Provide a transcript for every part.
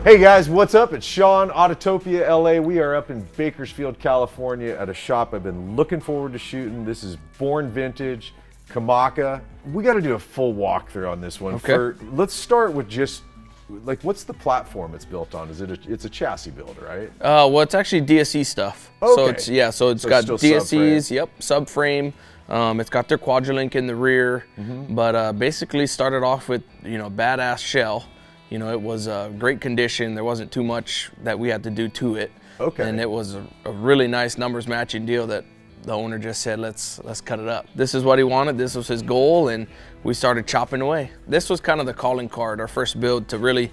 Hey guys, what's up? It's Sean, Autotopia LA. We are up in Bakersfield, California at a shop I've been looking forward to shooting. This is Born Vintage, Kamaka. We got to do a full walkthrough on this one. Okay. Let's start with just, like, what's the platform it's built on? Is it it's a chassis build, right? Well, it's actually DSE stuff. Okay. So it's got DSEs, subframe. It's got their Quadrolink in the rear, but basically started off with, badass shell. It was great condition. There wasn't too much that we had to do to it. Okay. And it was a really nice numbers matching deal that the owner just said, let's cut it up. This is what he wanted. This was his goal, and we started chopping away. This was kind of the calling card, our first build to really,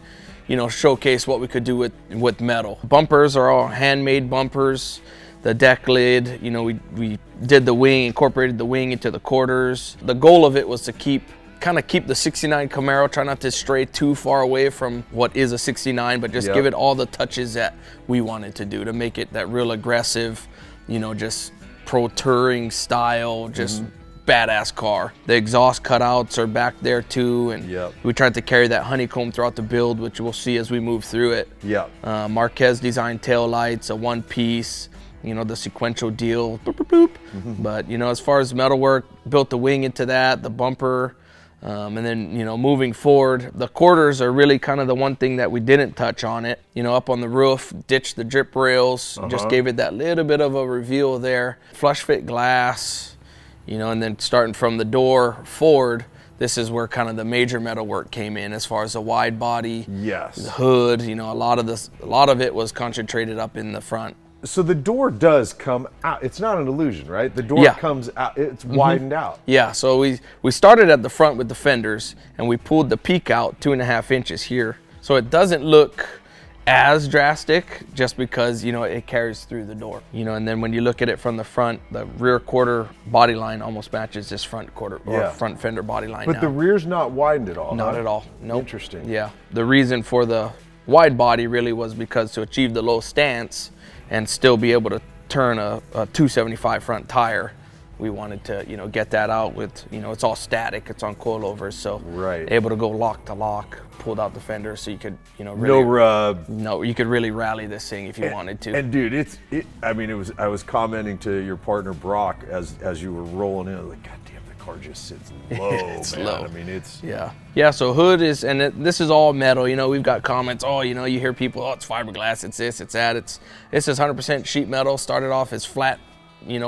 showcase what we could do with metal. Bumpers are all handmade bumpers. The deck lid, we did the wing, incorporated the wing into the quarters. The goal of it was to kind of keep the 69 Camaro, try not to stray too far away from what is a 69, but just give it all the touches that we wanted to do to make it that real aggressive, just pro touring style, just badass car. The exhaust cutouts are back there too, and we tried to carry that honeycomb throughout the build, which we'll see as we move through it. Marquez designed tail lights, a one piece, the sequential deal, boop, boop, boop. But as far as metalwork, built the wing into that, the bumper, and then moving forward, the quarters are really kind of the one thing that we didn't touch on it. Up on the roof, ditched the drip rails, just gave it that little bit of a reveal there. Flush fit glass, and then starting from the door forward, this is where kind of the major metal work came in as far as the wide body, the hood. A lot of it was concentrated up in the front. So the door does come out. It's not an illusion, right? The door comes out. It's widened out. Yeah. So we started at the front with the fenders, and we pulled the peak out 2.5 inches here. So it doesn't look as drastic, just because it carries through the door. And then when you look at it from the front, the rear quarter body line almost matches this front quarter or front fender body line. But the rear's not widened at all. Not at all. Nope. Interesting. Yeah. The reason for the wide body really was because to achieve the low stance and still be able to turn a 275 front tire, we wanted to get that out with it's all static, it's on coilovers, so able to go lock to lock, pulled out the fender so you could really, no rub. No, you could really rally this thing if you wanted to. And dude, I was commenting to your partner Brock as you were rolling in, like, God damn, the car just sits low. It's man. low. I mean, it's yeah. So hood is, and this is all metal. We've got comments. Oh, you hear people, oh, it's fiberglass, it's this, it's that. This is 100% sheet metal. Started off as flat,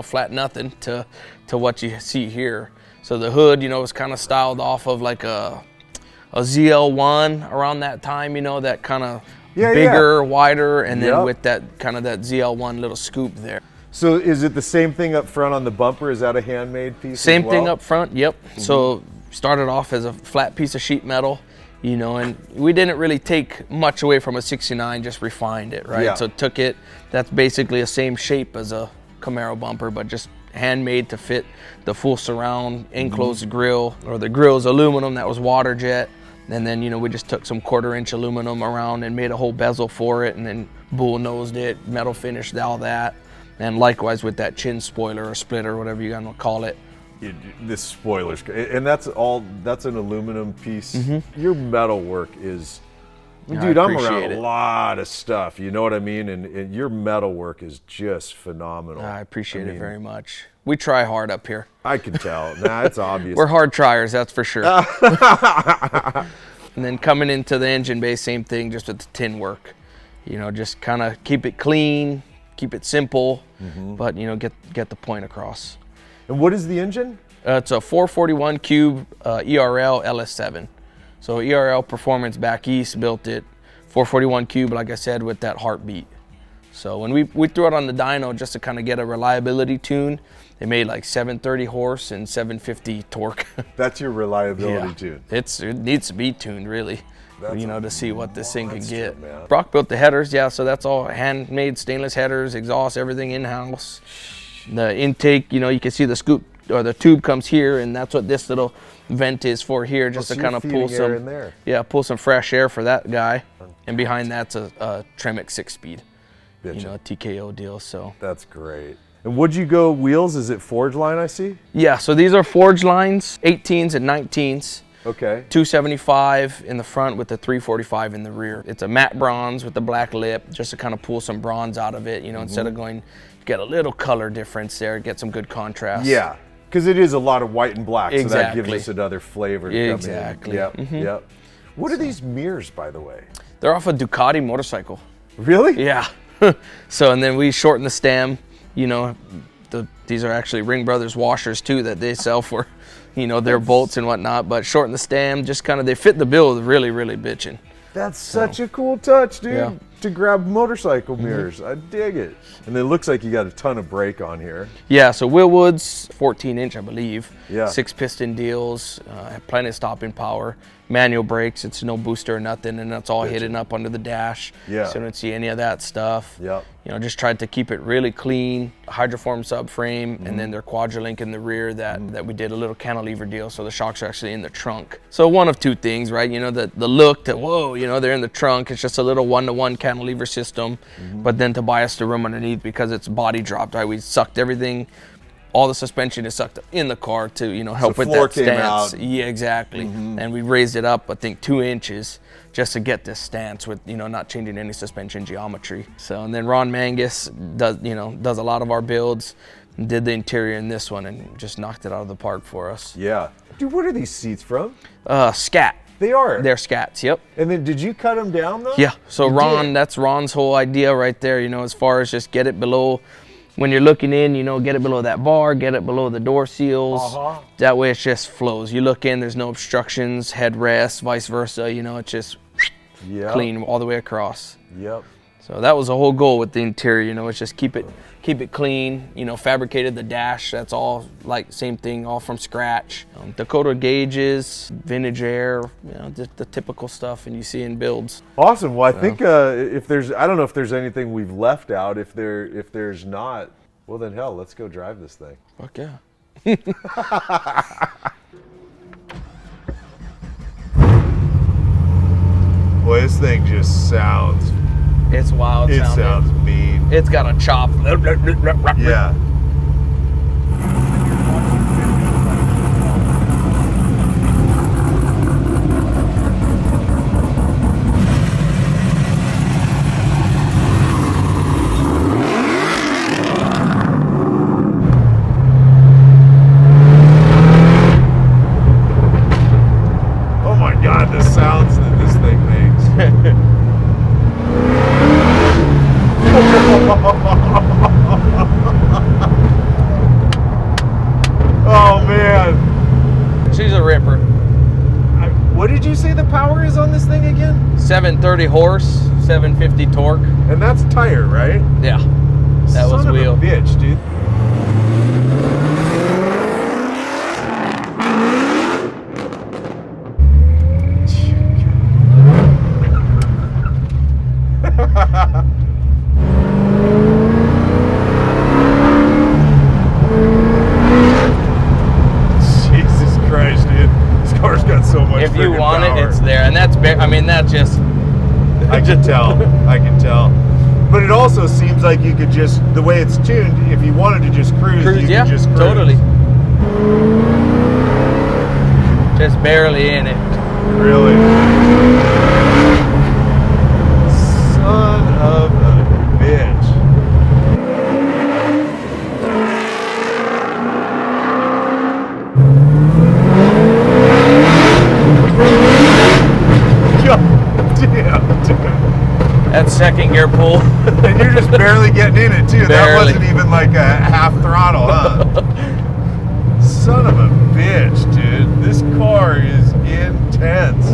flat nothing to what you see here. So the hood, was kind of styled off of like a ZL1 around that time. That kind of bigger, wider, and then with that kind of that ZL1 little scoop there. So is it the same thing up front on the bumper? Is that a handmade piece? Same thing up front. Yep. So started off as a flat piece of sheet metal, and we didn't really take much away from a 69, just refined it, right? So took it, that's basically the same shape as a Camaro bumper, but just handmade to fit the full surround enclosed grill, or the grill's aluminum that was water jet. And then, we just took some 1/4 inch aluminum around and made a whole bezel for it, and then bull nosed it, metal finished, all that. And likewise with that chin spoiler or splitter, whatever you're gonna call it. This spoiler's, and that's an aluminum piece. Your metal work is, dude, I'm around a lot of stuff, you know what I mean? And your metal work is just phenomenal. I appreciate it very much. We try hard up here. I can tell. Nah, it's obvious. We're hard triers, that's for sure. And then coming into the engine bay, same thing, just with the tin work. Just kind of keep it clean, keep it simple, but get the point across. And what is the engine? It's a 441 cube ERL LS7. So ERL Performance back east built it. 441 cube, like I said, with that heartbeat. So when we threw it on the dyno just to kind of get a reliability tune, it made like 730 horse and 750 torque. That's your reliability tune. It needs to be tuned, really. To see what this thing could get. Brock built the headers, so that's all handmade stainless headers, exhaust, everything in-house. The intake, you can see the scoop or the tube comes here, and that's what this little vent is for here, just to kind of pull some fresh air for that guy. And behind that's a Tremec 6-speed, a TKO deal. So that's great. And would you go wheels? Is it forge line I see? Yeah, so these are forge lines, 18s and 19s. Okay. 275 in the front with the 345 in the rear. It's a matte bronze with the black lip, just to kind of pull some bronze out of it, you know, instead of going, get a little color difference there, get some good contrast. Yeah, because it is a lot of white and black, so that gives Exactly. us another flavor to Exactly. come in. Yep, yep. What are these mirrors, by the way? They're off a Ducati motorcycle. Really? Yeah. So, and then we shorten the stem, you know, these are actually Ring Brothers washers too that they sell for, you know, their bolts and whatnot, but shorten the stem, just kind of, they fit the bill really, really bitchin'. That's such a cool touch, dude, Yeah. to grab motorcycle mirrors. I dig it. And it looks like you got a ton of brake on here. Yeah, so Willwood's 14-inch, I believe. Yeah. 6-piston deals, plenty of stopping power. Manual brakes, it's no booster or nothing, and that's all hidden up under the dash. Yeah. So you don't see any of that stuff. Yep. You know, just tried to keep it really clean. Hydroform subframe, and then their Quadrolink in the rear that we did a little cantilever deal, so the shocks are actually in the trunk. So one of two things, right? You know, the look that, whoa, you know, they're in the trunk. It's just a little one-to-one cantilever system, but then to buy us the room underneath because it's body dropped, right? We sucked everything. All the suspension is sucked in the car to, you know, help with floor that came stance. out. Yeah, exactly. And we raised it up, I think, 2 inches just to get this stance with, you know, not changing any suspension geometry. So, and then Ron Mangus does a lot of our builds, did the interior in this one and just knocked it out of the park for us. Yeah. Dude, what are these seats from? Scat. They are? They're Scats, yep. And then did you cut them down, though? Yeah, so You Ron, did? that's Ron's whole idea right there, you know, as far as just get it below, when you're looking in, you know, get it below that bar, get it below the door seals. That way it just flows. You look in, there's no obstructions, headrests, vice versa, you know, it's just clean all the way across. Yep. So that was the whole goal with the interior, you know, it's just keep it clean, you know, fabricated the dash, that's all like same thing, all from scratch. Dakota gauges, vintage air, you know, the typical stuff and you see in builds. Awesome. Well, I think if there's, I don't know if there's anything we've left out. If there's not, well then hell, let's go drive this thing. Fuck yeah. Boy, this thing just sounds. It's wild It sounding. sounds mean. It's got a chop. Yeah. Oh my God, the sounds that this thing makes. Oh man. She's a ripper. What did you say the power is on this thing again? 730 horse, 750 torque. And that's tire, right? Yeah. That was Son wheel. of a bitch, dude. Jesus Christ, dude. This car's got so much If you friggin' want power. it, it's there. And that's, I mean, that just, I can tell. I can tell. But it also seems like you could just, the way it's tuned, if you wanted to just cruise, you yeah, could just cruise. totally. Just barely in it. Really? Son of a bitch. God damn, dude. That second gear pull. And you're just barely getting in it, too. That Barely. wasn't even like a half throttle, huh? Son of a bitch, dude. This car is intense.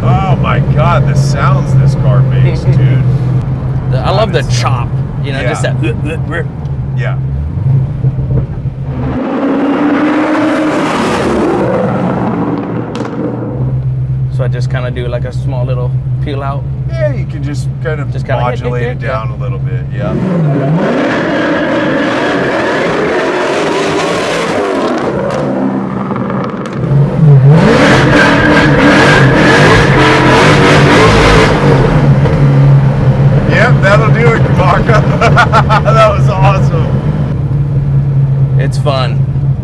Oh my God, the sounds this car makes, dude. I love the chop. You know, Yeah. just that. Yeah. So I just kind of do like a small little peel out. Yeah, you can just kind of Just kinda modulate it yeah. down a little bit. Yeah. right, that'll do it, Kamaka. That was awesome. It's fun.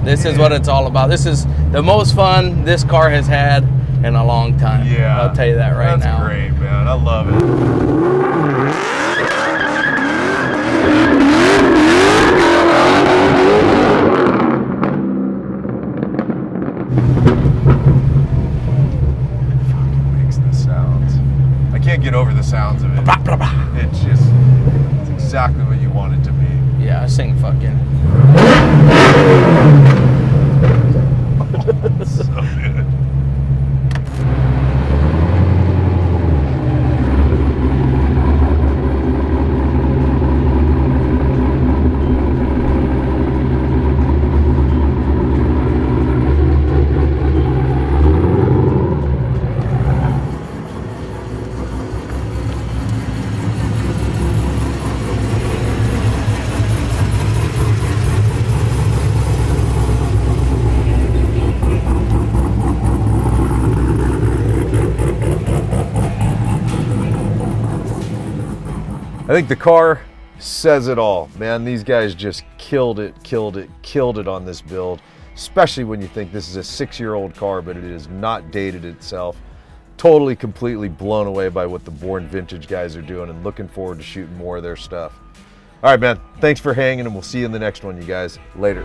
This is what it's all about. This is the most fun this car has had in a long time. Yeah. I'll tell you that right now. That's great, man. I love it. I can't get over the sounds of it. It's just, it's exactly what you want it to be. Yeah, I sing fucking. So good. I think the car says it all, man. These guys just killed it on this build, especially when you think this is a 6-year-old car, but it has not dated itself. Totally, completely blown away by what the Born Vintage guys are doing and looking forward to shooting more of their stuff. All right, man. Thanks for hanging, and we'll see you in the next one, you guys. Later.